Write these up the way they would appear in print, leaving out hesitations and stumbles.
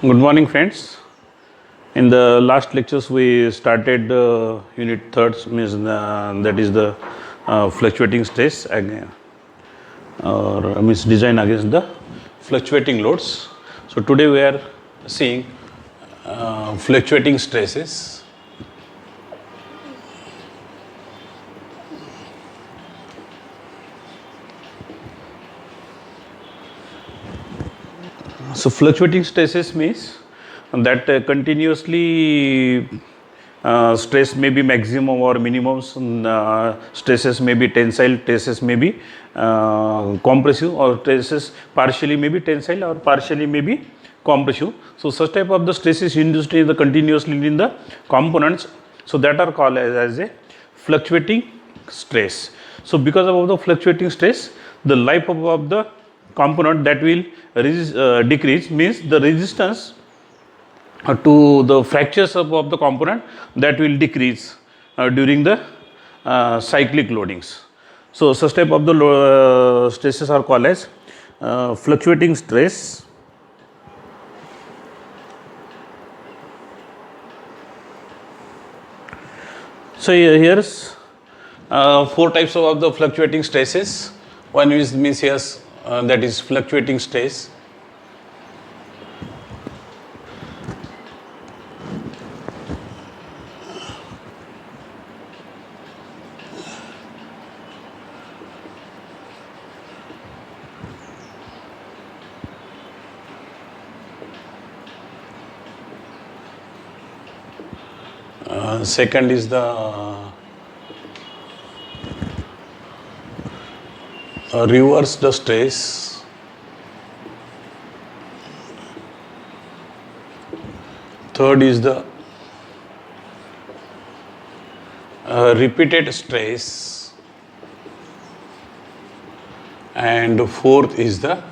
Good morning, friends. In the last lectures, we started unit third, means that is the fluctuating stress or means design against the fluctuating loads. So today we are seeing fluctuating stresses. So fluctuating stresses means that continuously stress may be maximum or minimum, stresses may be tensile, stresses may be compressive, or stresses partially may be tensile or partially may be compressive. So such type of the stresses induced in the continuously in the components, so that are called as a fluctuating stress. So because of the fluctuating stress, the life of the component that will decrease, means the resistance to the fractures of the component that will decrease during the cyclic loadings. So such type of the stresses are called as fluctuating stress. So here's four types of the fluctuating stresses. One is means yes, that is fluctuating stress. Second is the reverse the stress. Third is the repeated stress, and fourth is the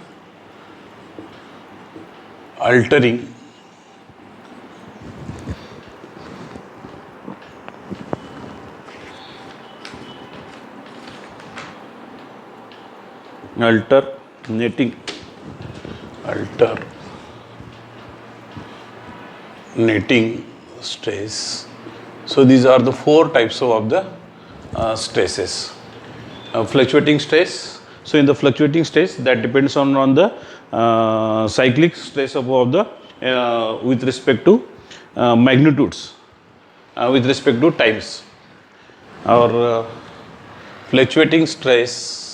altering alternating stress. So these are the four types of the stresses. Fluctuating stress. So in the fluctuating stress, that depends on the cyclic stress of the with respect to magnitudes, with respect to times. Our fluctuating stress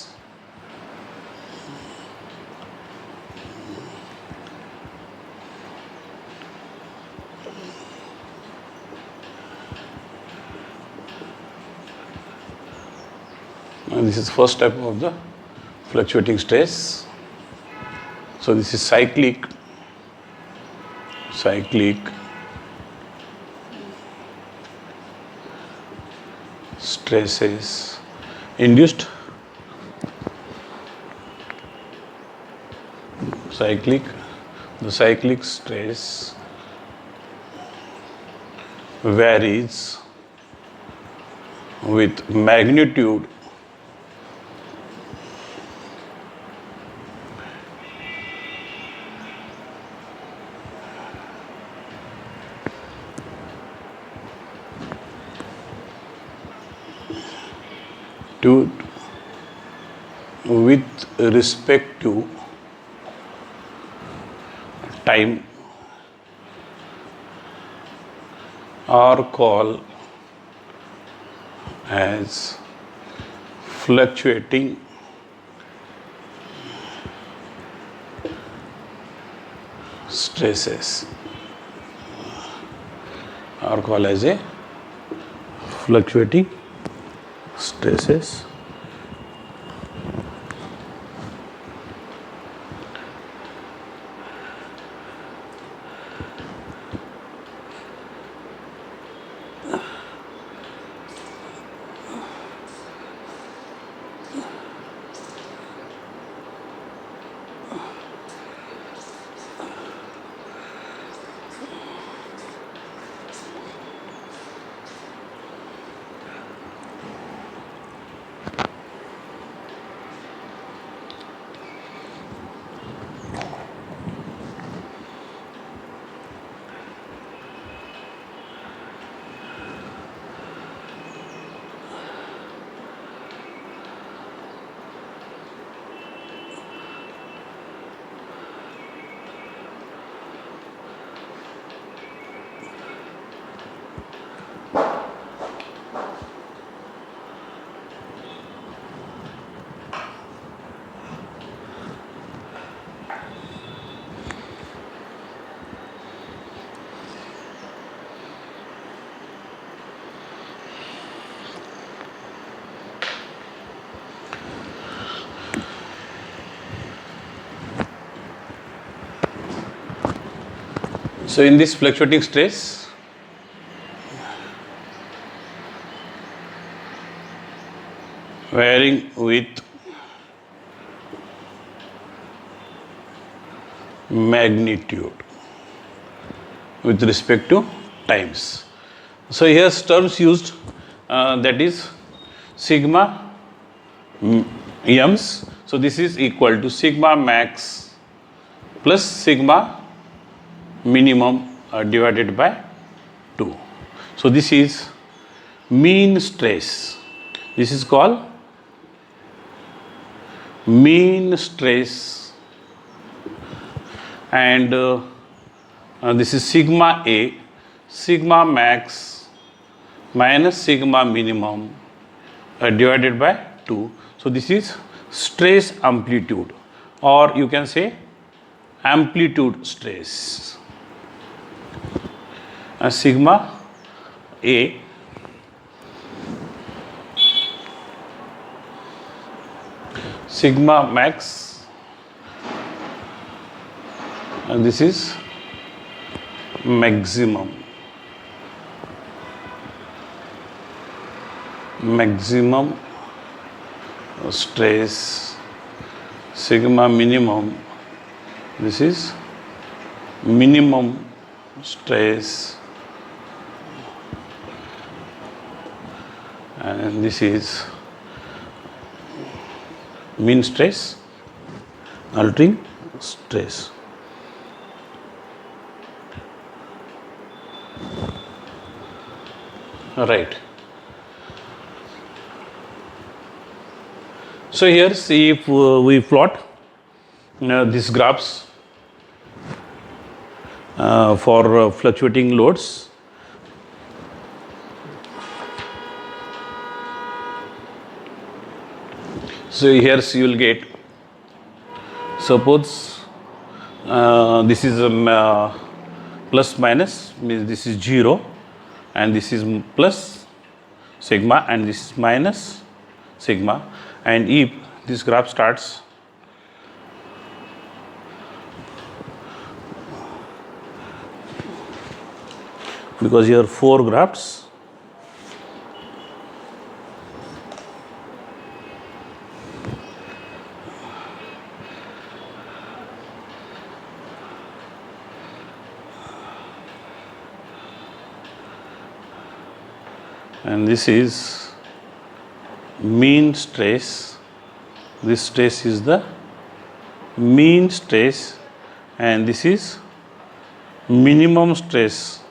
this is first type of the fluctuating stress. So this is cyclic stresses induced the cyclic stress varies with magnitude with respect to time, are called as fluctuating stresses, are called as a fluctuating stresses. So in this fluctuating stress, varying with magnitude with respect to times. So here's terms used, that is sigma m's. So this is equal to sigma max plus sigma minimum divided by 2. So this is mean stress. This is called mean stress, and this is sigma A, sigma max minus sigma minimum divided by 2. So this is stress amplitude, or you can say amplitude stress. Sigma A sigma max, and this is maximum stress, sigma minimum, this is minimum stress, and this is mean stress, altering stress. Right. So here, see, if we plot these graphs for fluctuating loads. So here you will get, suppose this is plus minus, means this is 0 and this is plus sigma and this is minus sigma, and if this graph starts because here 4 graphs, and this is mean stress, this stress is the mean stress, and this is minimum stress,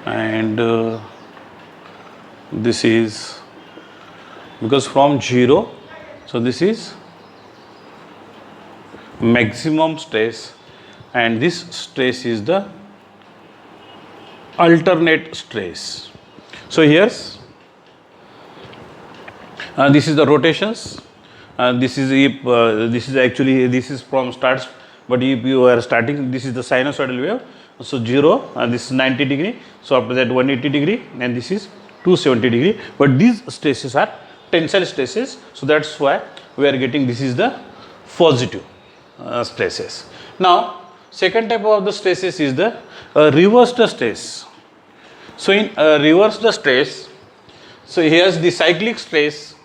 and this is, because from 0, so this is maximum stress, and this stress is the alternate stress. So here's this is the rotations, this is if this is actually, this is from starts, but if you are starting, this is the sinusoidal wave, so 0 and this is 90 degree, so after that 180 degree, and this is 270 degree, but these stresses are tensile stresses, so that's why we are getting, this is the positive stresses. Now second type of the stresses is the reversed stress. So in reversed stress, so here's the cyclic stress.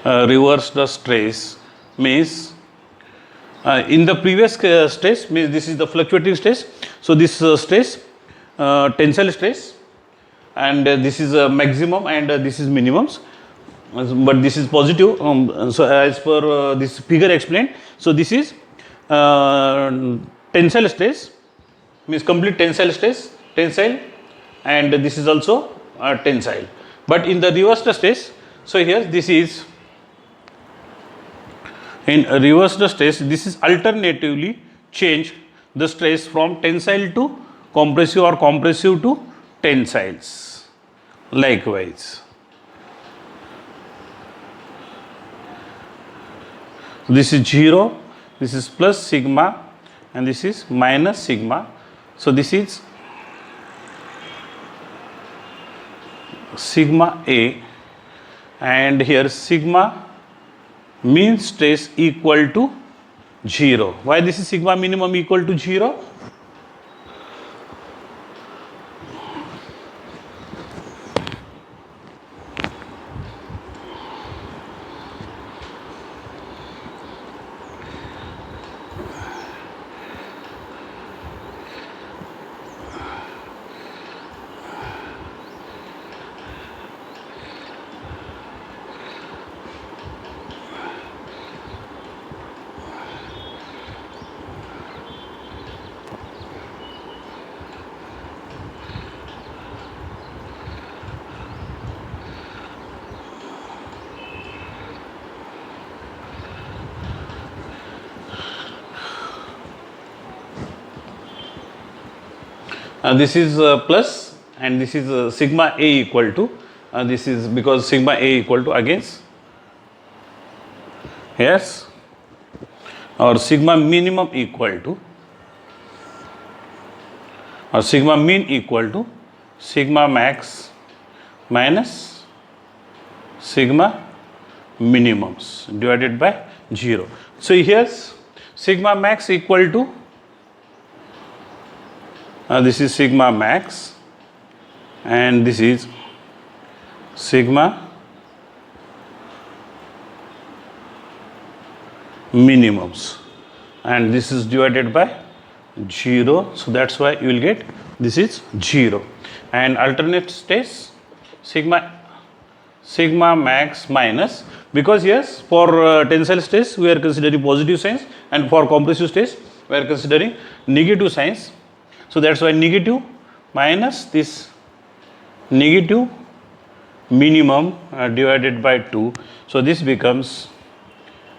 Reversed stress means in the previous stress, means this is the fluctuating stress, so this stress tensile stress, and this is maximum and this is minimums, but this is positive, so as per this figure explained, so this is tensile stress, means complete tensile stress, tensile, and this is also tensile. But in the reversed stress, so here this is in reversed stress, this is alternatively change the stress from tensile to compressive or compressive to tensiles. Likewise, this is 0, this is plus sigma, and this is minus sigma. So this is sigma A, and here sigma mean stress equal to 0. Why this is sigma minimum equal to 0? This is plus, and this is sigma A equal to, this is because sigma A equal to against, yes, or sigma minimum equal to, or sigma mean equal to sigma max minus sigma minimums divided by 0. So here's sigma max equal to, this is sigma max and this is sigma minimums, and this is divided by 0. So that's why you will get this is 0. And alternate states sigma max minus, because yes, for tensile stress we are considering positive signs and for compressive stress we are considering negative signs. So that's why negative minus this negative minimum divided by 2. So this becomes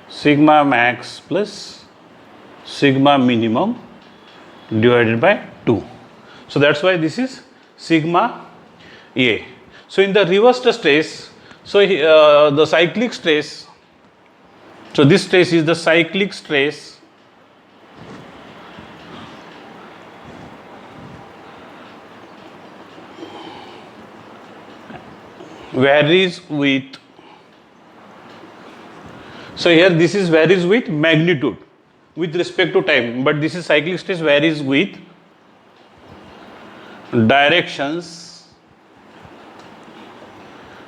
sigma max plus sigma minimum divided by 2. So that's why this is sigma A. So in the reversed stress, so the cyclic stress, so this stress is the cyclic stress varies with, so here this is varies with magnitude with respect to time, but this is cyclic stress varies with directions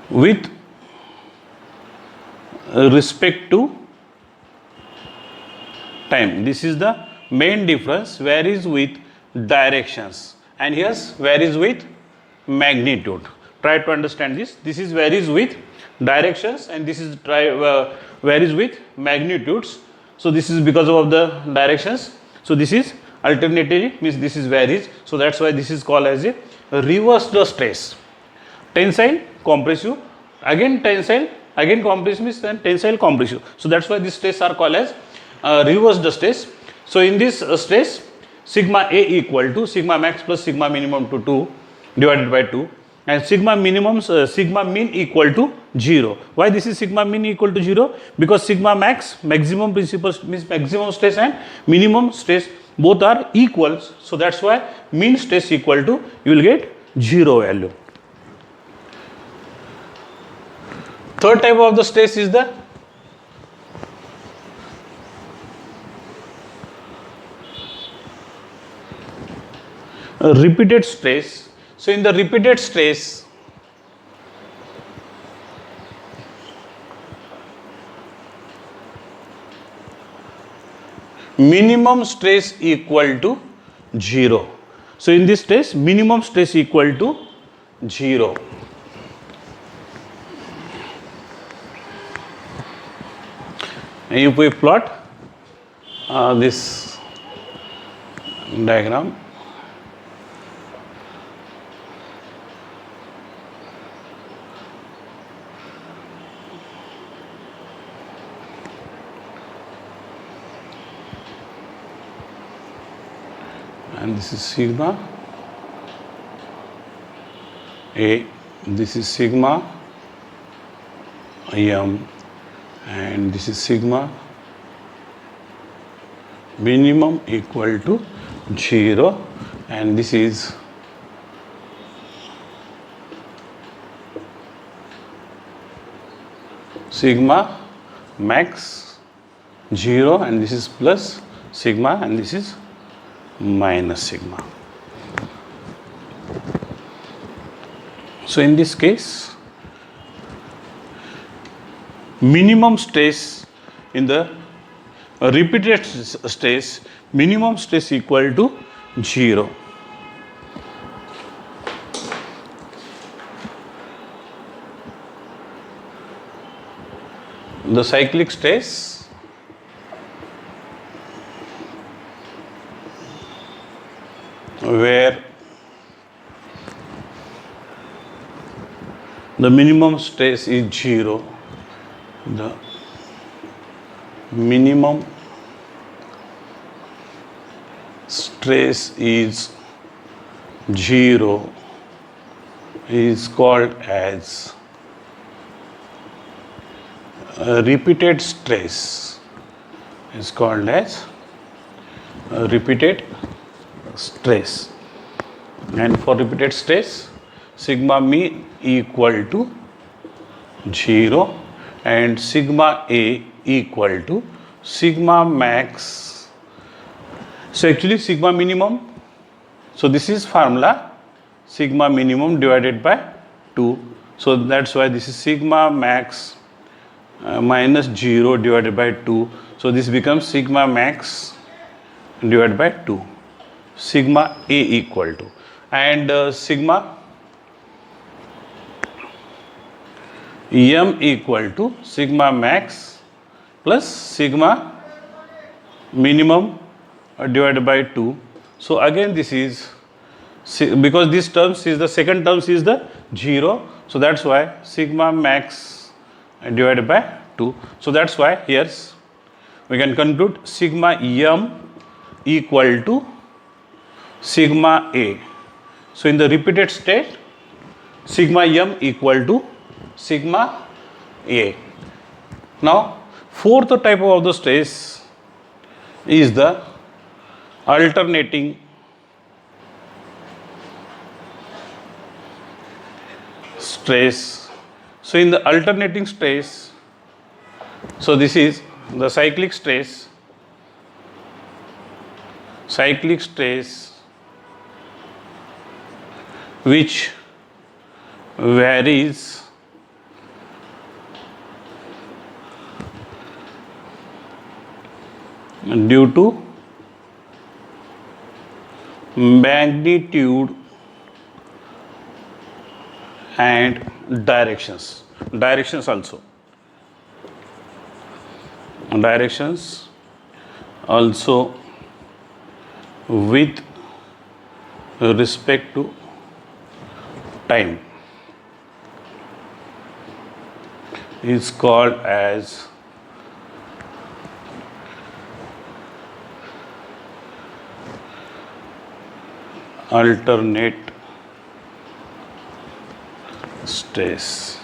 with respect to time. This is the main difference, varies with directions, and here's varies with magnitude. Try to understand this. This is varies with directions and this is varies with magnitudes. So this is because of the directions. So this is alternatively means this is varies. So that's why this is called as a reversed stress. Tensile, compressive, again tensile, again compressive means then tensile, compressive. So that's why these stress are called as reversed stress. So in this stress, sigma A equal to sigma max plus sigma minimum to 2 divided by 2. And sigma minimum, sigma mean equal to 0. Why this is sigma mean equal to 0? Because sigma max, maximum principal means maximum stress, and minimum stress both are equals. So that's why mean stress equal to, you will get 0 value. Third type of the stress is the repeated stress. So in the repeated stress, minimum stress equal to 0. So in this stress, minimum stress equal to 0. And if we plot this diagram, and this is sigma A, this is sigma M, and this is sigma minimum equal to 0, and this is sigma max 0 and this is plus sigma and this is minus sigma. So in this case, minimum stress in the repeated stress, minimum stress equal to 0. The cyclic stress where the minimum stress is 0, the minimum stress is 0 is called as repeated stress, is called as repeated stress. And for repeated stress, sigma mean equal to 0 and sigma A equal to sigma max. So actually sigma minimum, so this is formula sigma minimum divided by 2. So that's why this is sigma max minus 0 divided by 2. So this becomes sigma max divided by 2. Sigma A equal to, and sigma M equal to sigma max plus sigma minimum divided by 2. So again this is, because this terms is the second terms is the 0, so that's why sigma max divided by 2. So that's why here we can conclude sigma M equal to sigma A. So in the repeated state, sigma M equal to sigma A. Now fourth type of the stress is the alternating stress. So in the alternating stress, so this is the cyclic stress which varies due to magnitude and directions also with respect to time is called as alternate stress.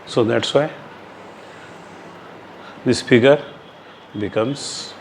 So that's why this figure becomes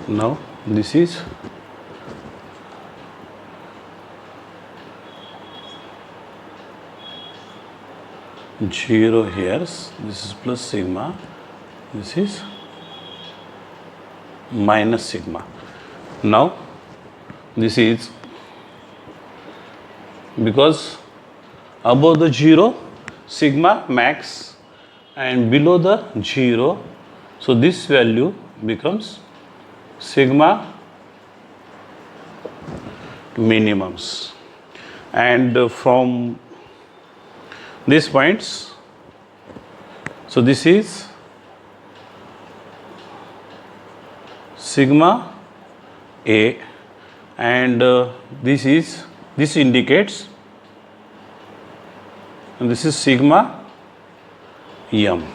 now this is zero here, this is plus sigma, this is minus sigma. Now this is because above the 0 sigma max and below the 0, so this value becomes sigma minimums, and from these points So this is sigma A, and this indicates, and this is sigma m.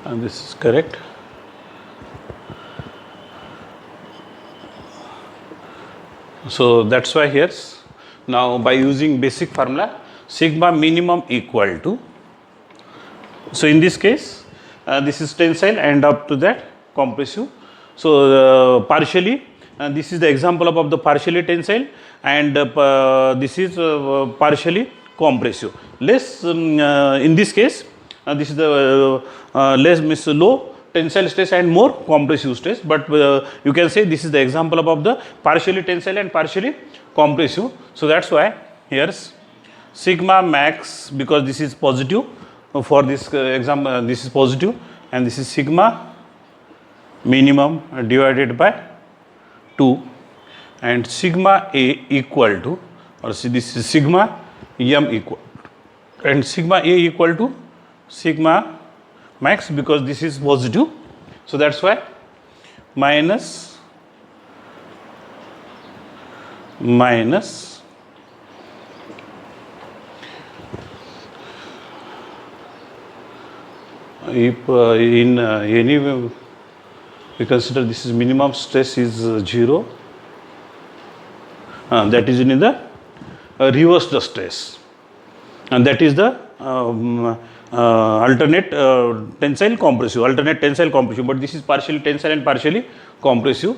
And this is correct. So that's why here, now by using basic formula, sigma minimum equal to, so in this case this is tensile and up to that compressive. So partially, this is the example of the partially tensile, and this is partially compressive. Less in this case, this is the less means low tensile stress and more compressive stress, but you can say this is the example of the partially tensile and partially compressive. So that's why here's sigma max, because this is positive for this example, this is positive, and this is sigma minimum divided by 2, and sigma A equal to, or see, this is sigma m equal, and sigma A equal to sigma max, because this is positive. So that's why minus if in any way we consider this is minimum stress is 0, that is in the reversed stress, and that is the alternate tensile compressive, but this is partially tensile and partially compressive.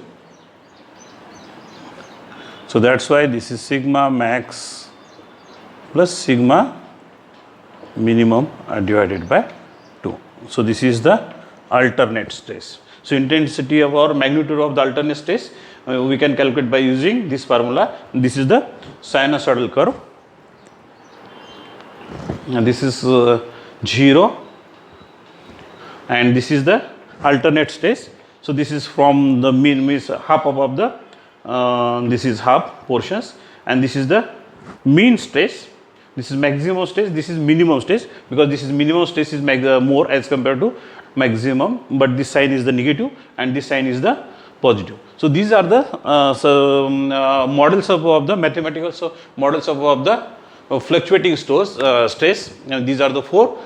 So that's why this is sigma max plus sigma minimum divided by 2. So this is the alternate stress. So intensity of or magnitude of the alternate stress we can calculate by using this formula. This is the sinusoidal curve, and this is 0, and this is the alternate stress. So this is from the mean, means half of the this is half portions, and this is the mean stress. This is maximum stress, this is minimum stress, because this is minimum stress is more as compared to maximum, but this sign is the negative and this sign is the positive. So these are the models of the mathematical models of the fluctuating stress. These are the 4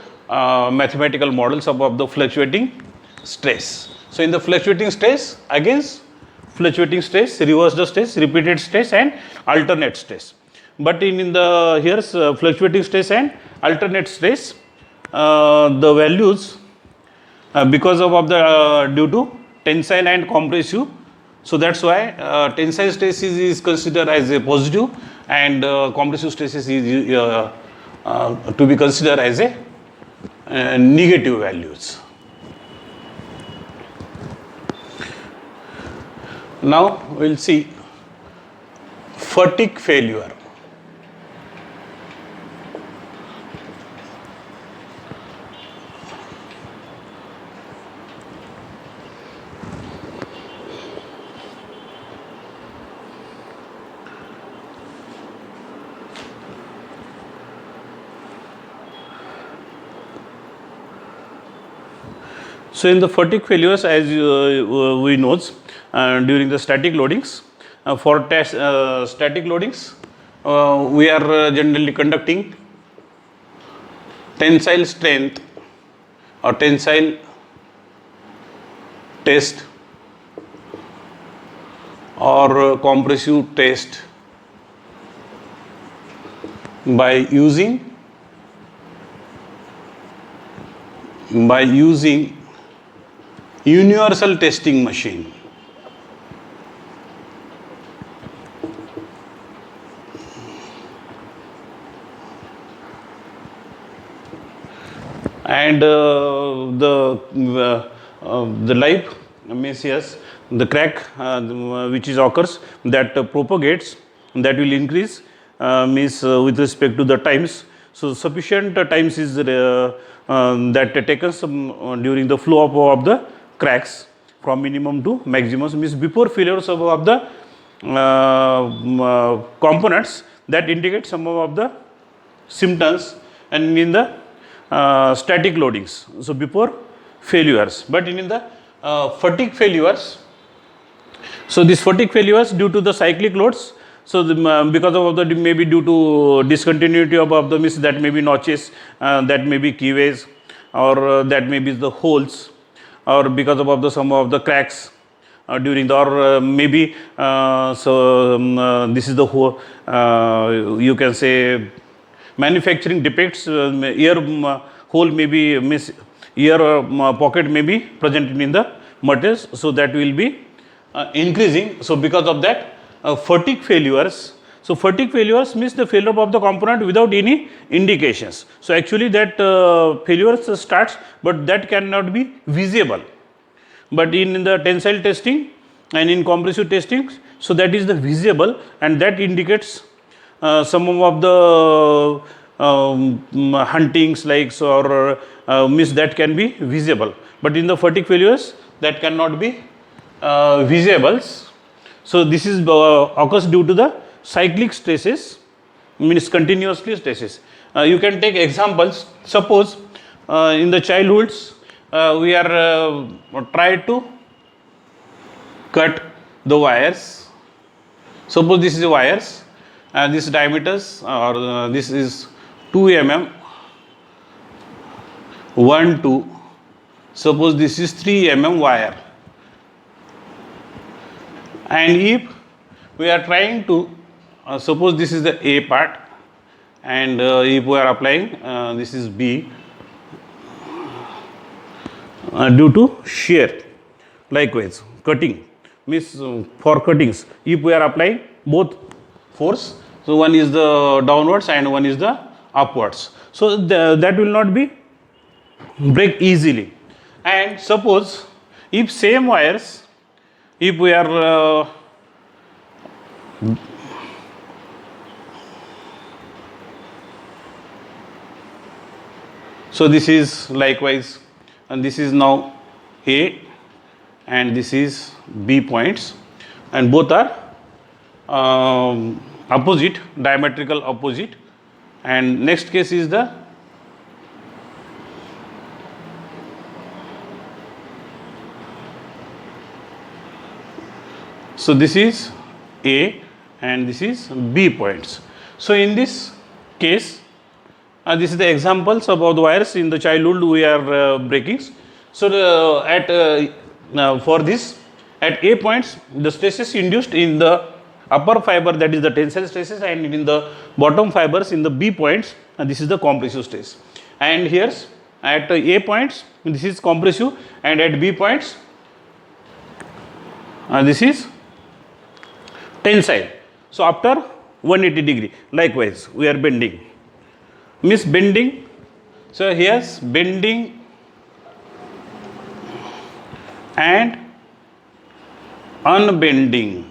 mathematical models of the fluctuating stress. So in the fluctuating stress, against fluctuating stress, reversed stress, repeated stress, and alternate stress. But in the here's fluctuating stress and alternate stress, the values because of the due to tensile and compressive. So that's why tensile stress is considered as a positive, and compressive stress is to be considered as a negative values. Now we will see fatigue failure. So in the fatigue failures, as we know, during the static loadings, for static loadings, we are generally conducting tensile strength or tensile test or compressive test by using universal testing machine. and the life means yes, the crack which is occurs that propagates, that will increase means with respect to the times. So sufficient times is that taken some during the flow of the cracks from minimum to maximum, means before failures of the components that indicate some of the symptoms and in the static loadings. So before failures, but in the fatigue failures, so these fatigue failures due to the cyclic loads. So because of the maybe due to discontinuity of the means, that may be notches, that may be keyways, or that may be the holes, or because of the some of the cracks during the, or maybe this is the whole you can say manufacturing defects, ear hole may be miss, ear pocket may be present in the materials, so that will be increasing. So because of that fatigue failures. So fatigue failures means the failure of the component without any indications. So actually that failures starts, but that cannot be visible. But in the tensile testing and in compressive testing, so that is the visible, and that indicates some of the huntings like so, or miss, that can be visible. But in the fatigue failures, that cannot be visible. So this is occurs due to the cyclic stresses, means continuously stresses. You can take examples. Suppose in the childhoods we are try to cut the wires. Suppose this is the wires, this diameters, or this is 2 mm, 1 2. Suppose this is 3 mm wire, and if we are trying to suppose this is the A part, and if we are applying this is B, due to shear. Likewise cutting means for cuttings, if we are applying both force, so one is the downwards and one is the upwards, so that will not be break easily. And suppose if same wires, if we are so this is likewise, and this is now A and this is B points, and both are opposite, diametrical opposite. And next case is the so this is A and this is B points. So in this case, this is the examples about the wires in the childhood we are breaking. So for this, at A points, the stresses induced in the upper fiber, that is the tensile stresses, and in the bottom fibers in the B points, and this is the compressive stress. And here at A points, this is compressive, and at B points, this is tensile. So after 180 degree, likewise we are bending, means bending. So here's bending and unbending.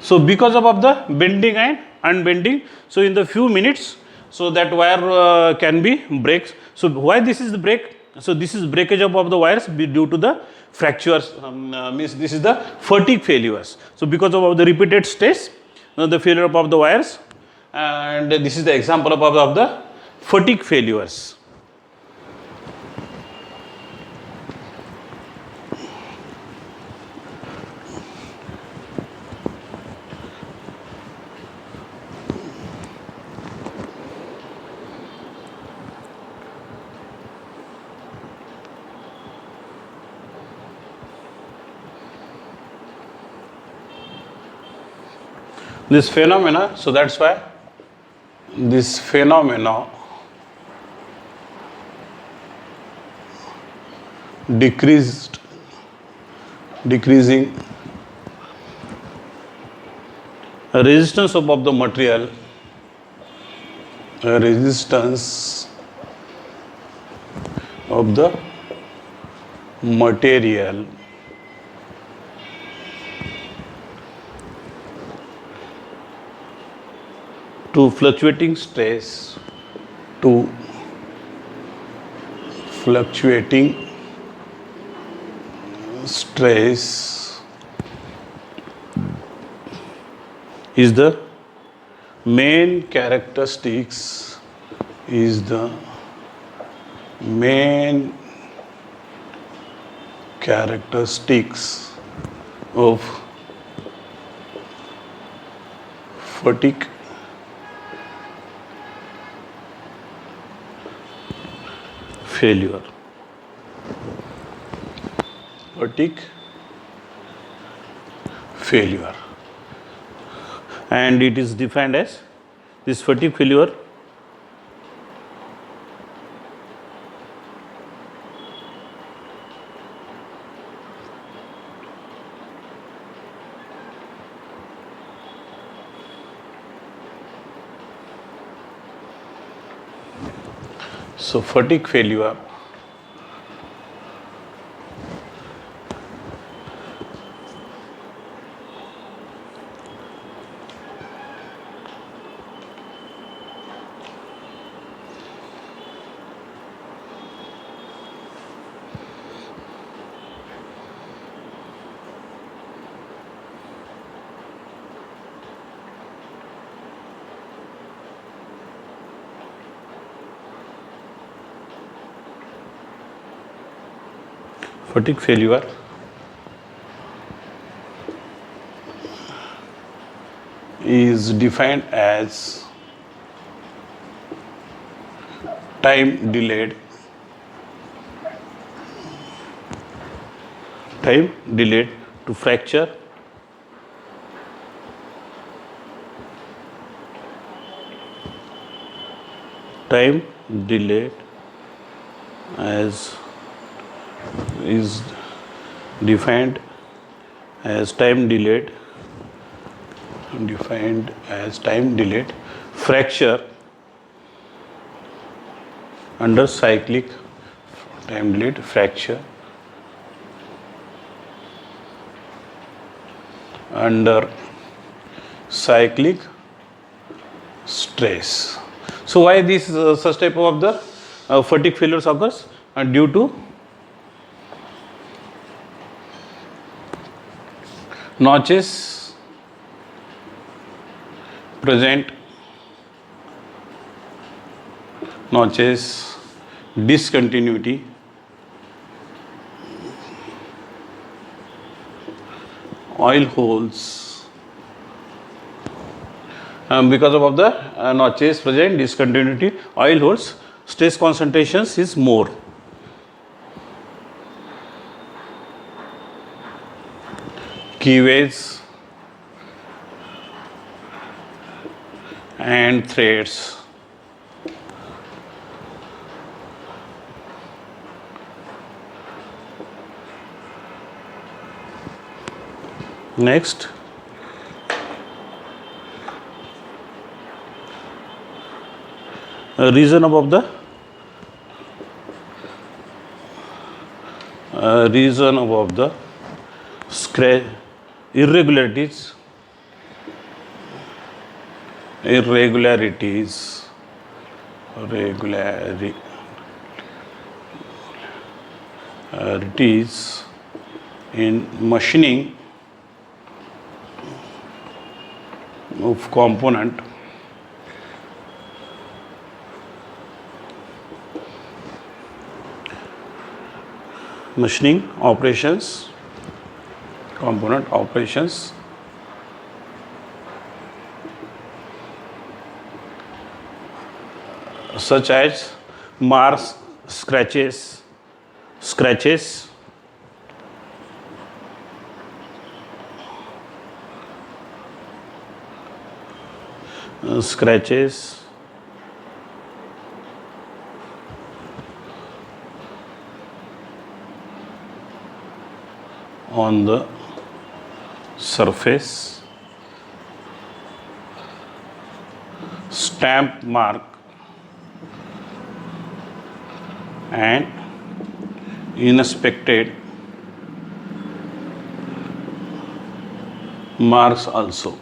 So because of the bending and unbending, so in the few minutes, so that wire can be breaks. So why this is the break? So this is breakage of the wires due to the fractures, means this is the fatigue failures. So because of the repeated stress, the failure of the wires, and this is the example of the fatigue failures. This phenomena, so that's why this phenomena decreasing resistance of the material, resistance of the material to fluctuating stress, to fluctuating stress is the main characteristics, is the main characteristics of fatigue failure. Fatigue failure, and it is defined as this fatigue failure so fatigue failure fatigue failure is defined as time delayed to fracture time delayed as is defined as time delayed fracture under cyclic time delayed fracture under cyclic stress. So why this such type of the fatigue failures occurs? Due to notches present, notches discontinuity, oil holes, because of the notches present, discontinuity, oil holes, stress concentrations is more. Keyways and threads. Next, reason above the scratch irregularities in machining of component component operations such as marks, scratches, on the surface, stamp mark and Unexpected marks also.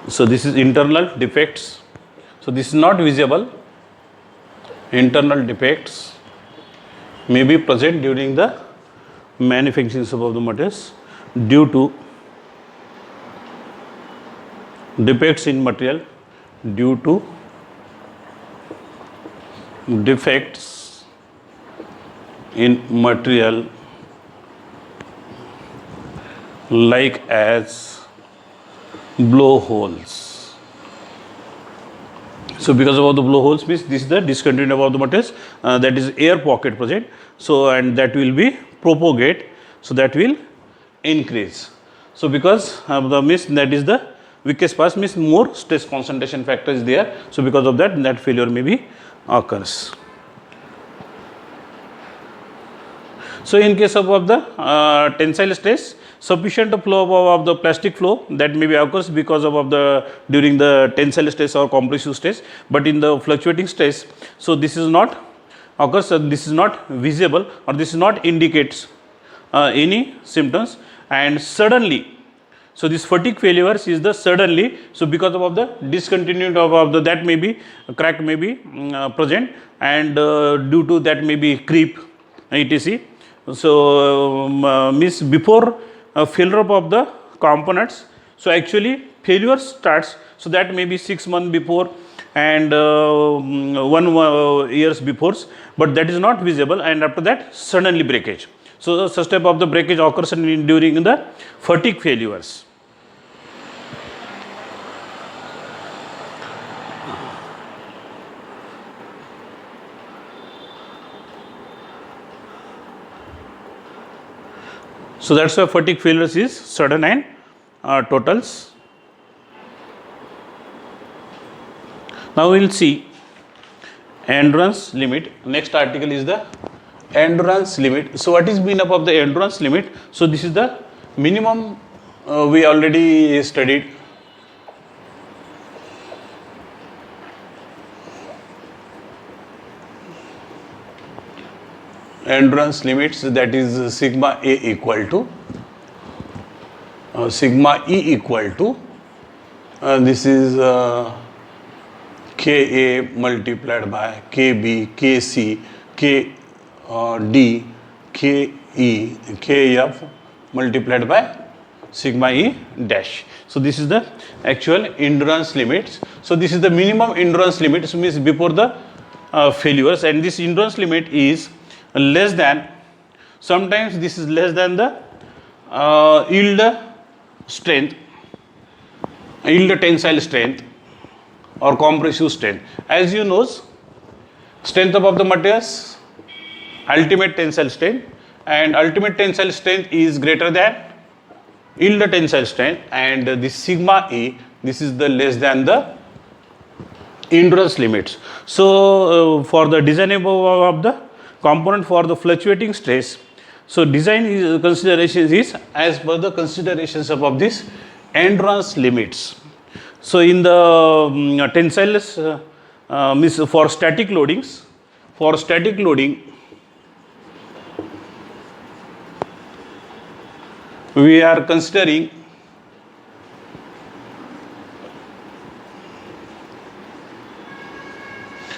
So this is internal defects. So this is not visible. Internal defects may be present during the manufacturing of the materials due to defects in material, due to defects in material like as blowholes. So because of the blowholes means this is the discontinuity of the materials, that is air pocket present. So and that will be propagate, so that will increase. So because the means that is the weakest pass means more stress concentration factor is there. So because of that failure may be occurs. So in case of the tensile stress, sufficient flow of the plastic flow that may be occurs because of the during the tensile stress or compressive stress, but in the fluctuating stress, so this is not occurs, this is not visible or this is not indicates any symptoms, and suddenly, so this fatigue failures is the suddenly, so because of the discontinuity of the that may be crack may be present, and due to that may be creep etc. So means before failure of the components, so actually failure starts, so that may be 6 months before and 1 years before, but that is not visible, and after that suddenly breakage. So such type of the breakage occurs during the fatigue failures. So that's why fatigue failures is sudden and totals. Now we will see endurance limit. Next article is the endurance limit. So what is meaning of the endurance limit? So this is the minimum we already studied. Endurance limits, that is sigma A equal to sigma E equal to this is Ka multiplied by Kb, Kc, Kd, Ke, Kf multiplied by sigma E dash. So this is the actual endurance limits. So this is the minimum endurance limit, so means before the failures, and this endurance limit is less than, sometimes this is less than the yield strength, yield tensile strength or compressive strength. As you know, strength of the materials, ultimate tensile strength, and ultimate tensile strength is greater than yield tensile strength, and this sigma E, this is the less than the endurance limits. So for the design of the component for the fluctuating stress, so design is considerations is as per the considerations of this endurance limits. So in the tensile means for static loadings, for static loading we are considering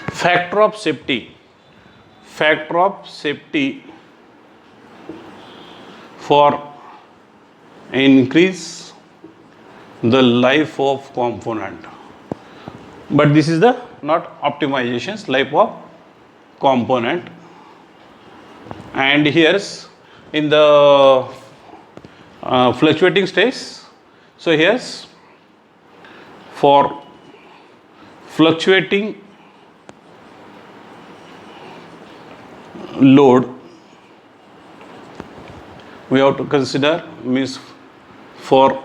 factor of safety for increase the life of component, but this is the not optimizations, life of component. And here's in the fluctuating stress, so here's for fluctuating load we have to consider, means for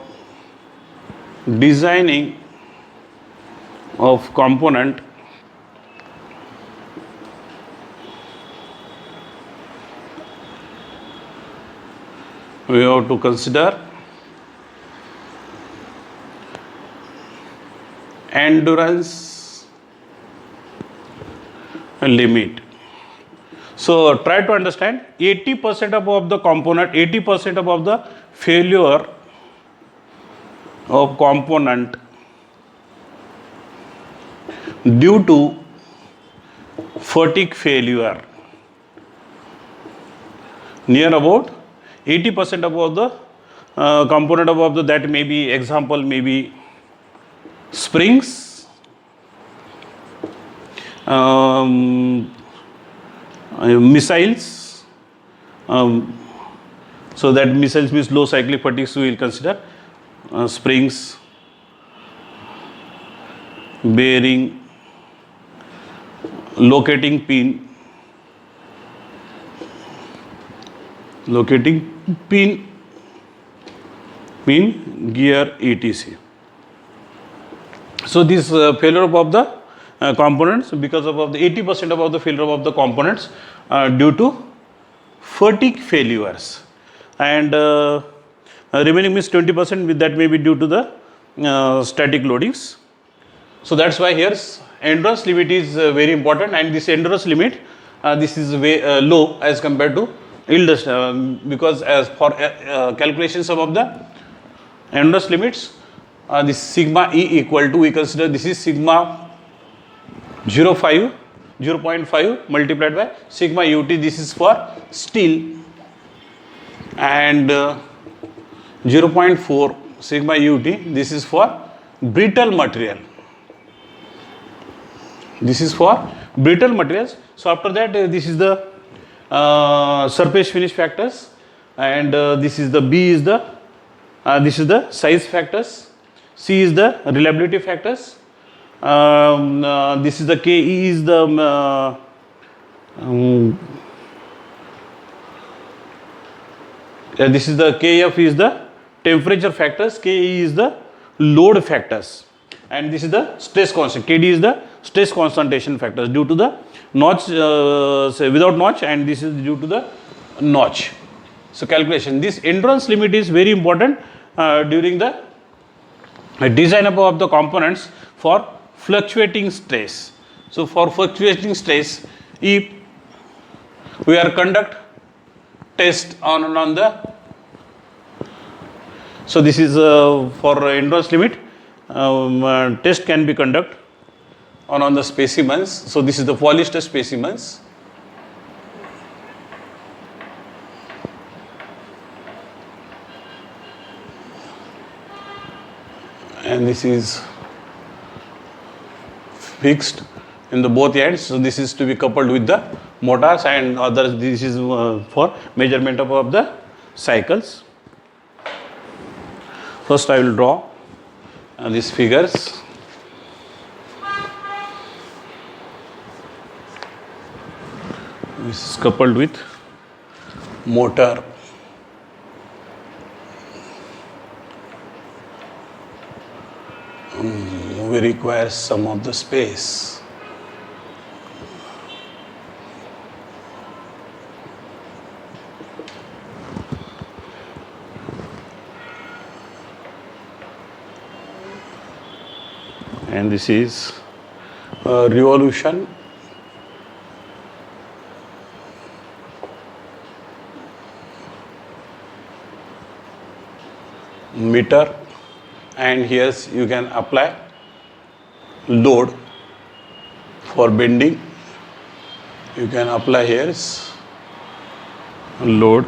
designing of component we have to consider endurance limit. So try to understand 80% of the component, 80% of the failure of component due to fatigue failure. Near about 80% of the component of the, that may be, example may be springs, missiles. So that missiles means low cyclic fatigue, so we will consider springs, bearing, locating pin, gear, etc. So this failure of the components, because of the 80% of the failure of the components due to fatigue failures, and remaining means 20% that may be due to the static loadings. So that's why here endurance limit is very important, and this endurance limit this is way low as compared to yield, because as for calculations of the endurance limits, this sigma E equal to, we consider this is sigma 0.5 multiplied by sigma ut, this is for steel, and 0.4 sigma ut, this is for brittle material. This is for brittle materials. So after that this is the surface finish factors, and this is the B is the this is the size factors, C is the reliability factors, this is the KE is the this is the KF is the temperature factors, KE is the load factors, and this is the stress constant, KD is the stress concentration factors due to the notch, say without notch, and this is due to the notch. So calculation, this endurance limit is very important during the design of the components for fluctuating stress. So for fluctuating stress, if we are conduct test on the, so this is for endurance limit, test can be conduct on the specimens. So this is the polished specimens, and this is fixed in the both ends. So this is to be coupled with the motors, and others, this is for measurement of the cycles. First I will draw these figures. This is coupled with motor. We require some of the space. And this is revolution meter, and here you can apply load for bending. You can apply here load.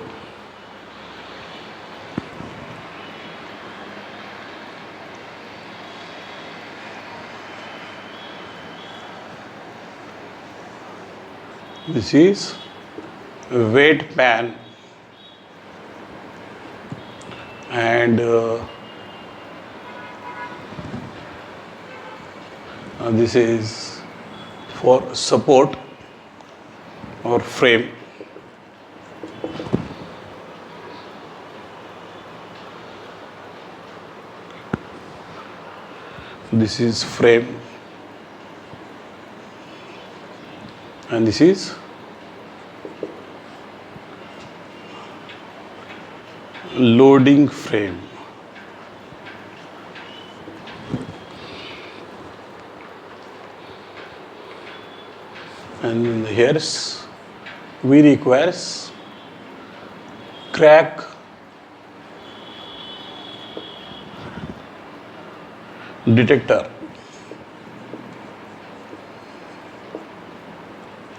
This is weight pan, and this is for support or frame. This is frame, and this is loading frame. and here's we requires crack detector.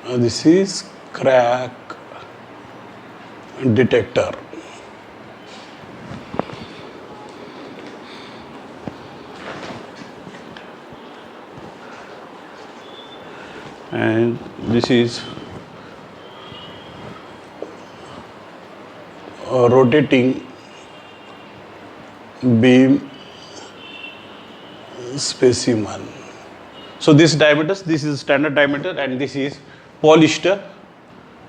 This is crack detector. And this is a rotating beam specimen. So this diameter, this is standard diameter, and this is polished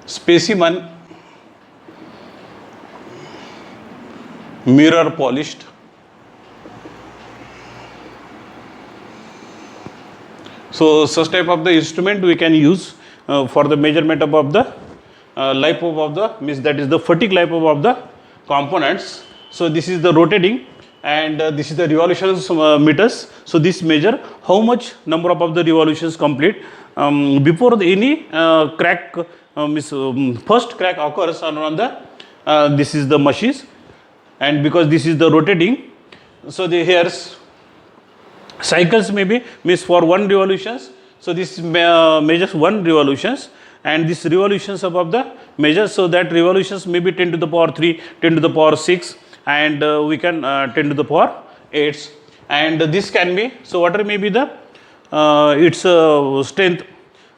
specimen, mirror polished. So such type of the instrument we can use for the measurement of the lipome of the, means that is the fatigue lipome of the components. So this is the rotating, and this is the revolutions meters. So this measure how much number of the revolutions complete before any crack, first crack occurs on the this is the machines, and because this is the rotating, so the here's cycles maybe means for one revolutions. So this measures one revolutions, and this revolutions above the measure, so that revolutions may be 10 to the power 3, 10 to the power 6, and we can 10 to the power 8, and this can be, so whatever may be the its strength,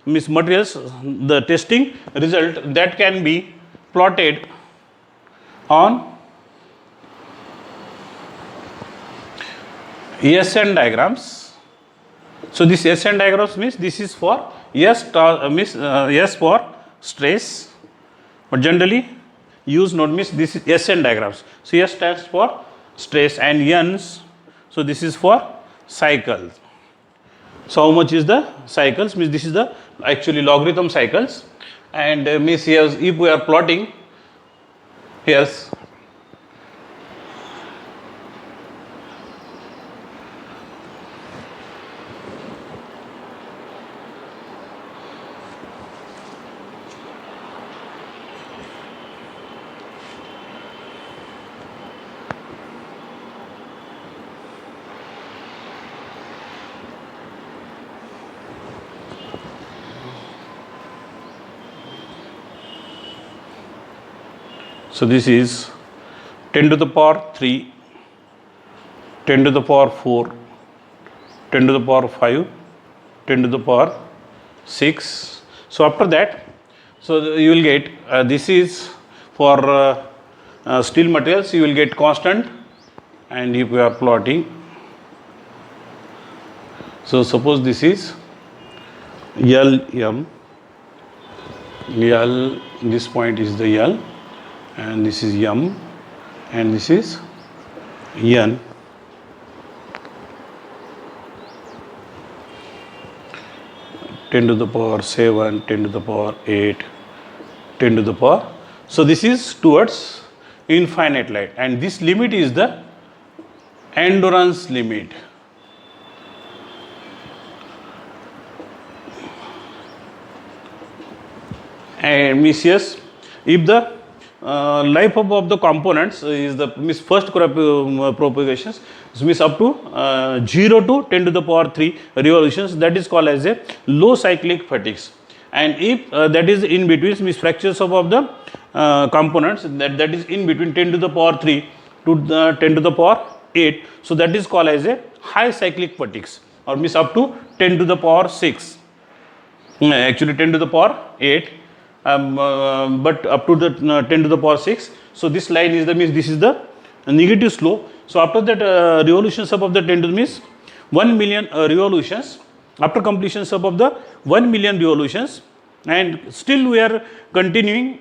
means materials, the testing result that can be plotted on SN diagrams. So this SN diagrams means this is for S for stress, but generally use node means this is SN diagrams. So S stands for stress and N's, so this is for cycle. So how much is the cycles, means this is the actually logarithm cycles, and means here if we are plotting here, so this is 10 to the power 3, 10 to the power 4, 10 to the power 5, 10 to the power 6. So after that, so you will get this is for steel materials, you will get constant, and if we are plotting, so suppose this is LM, L, this point is the L, and this is M, and this is N. Ten to the power 7, 10 to the power 8, 10 to the power. So this is towards infinite light, and this limit is the endurance limit. And means yes, if the life of the components is the means first propagations, means up to 0 to 10 to the power 3 revolutions, that is called as a low cyclic fatigues. And if that is in between, means fractures of the components that is in between 10 to the power 3 to 10 to the power 8, so that is called as a high cyclic fatigues, or means up to 10 to the power 6, actually 10 to the power 8. But up to the 10 to the power 6. So this line is the means this is the negative slope. So after that revolutions above the 10 to the means 1 million revolutions, after completions above the 1 million revolutions, and still we are continuing,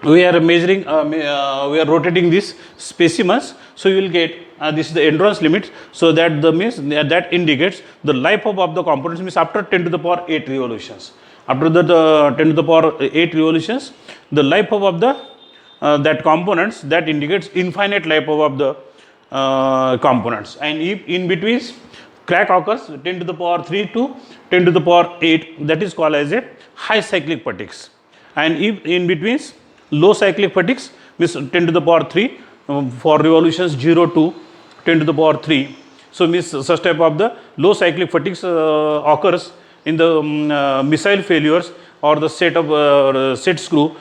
we are measuring, we are rotating these specimens. So you will get this is the endurance limit. So that the means that indicates the life of the components, means after 10 to the power 8 revolutions. After the 10 to the power 8 revolutions, the life of the that components, that indicates infinite life of the components. And if in between crack occurs 10 to the power 3 to 10 to the power 8, that is called as a high cyclic fatigues, and if in between low cyclic fatigues means 10 to the power 3 for revolutions 0 to 10 to the power 3. So means such type of the low cyclic fatigues occurs in the missile failures or the set of set screw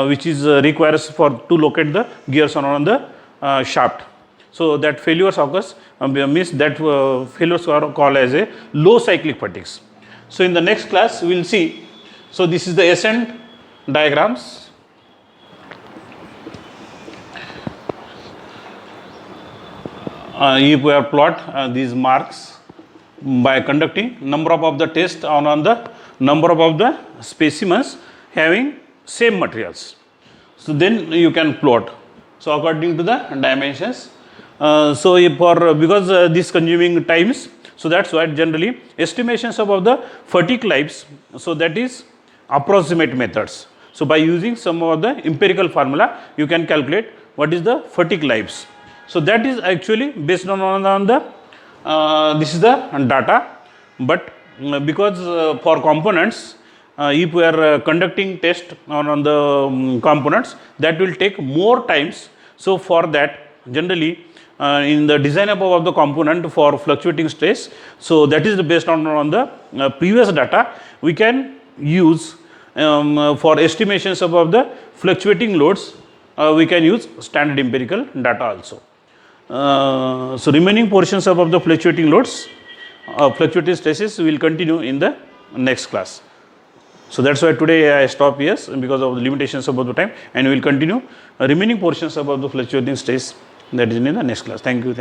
which is requires for to locate the gears on the shaft. So that failures occurs means that failures are called as a low cyclic fatigues. So in the next class we will see. So this is the ascent diagrams. If we are plot these marks by conducting number of the tests on the number of the specimens having same materials. So then you can plot. So according to the dimensions. So if for because this consuming times, so that's why generally estimations of the fatigue lives. So that is approximate methods. So by using some of the empirical formula, you can calculate what is the fatigue lives. So that is actually based on the this is the data, but because for components, if we are conducting test on the components, that will take more times. So for that, generally in the design of the component for fluctuating stress, so that is based on the previous data, we can use for estimations of the fluctuating loads, we can use standard empirical data also. So remaining portions of the fluctuating loads, fluctuating stresses will continue in the next class. So that's why today I stop here because of the limitations about the time, and we will continue remaining portions about the fluctuating stress, that is in the next class. Thank you.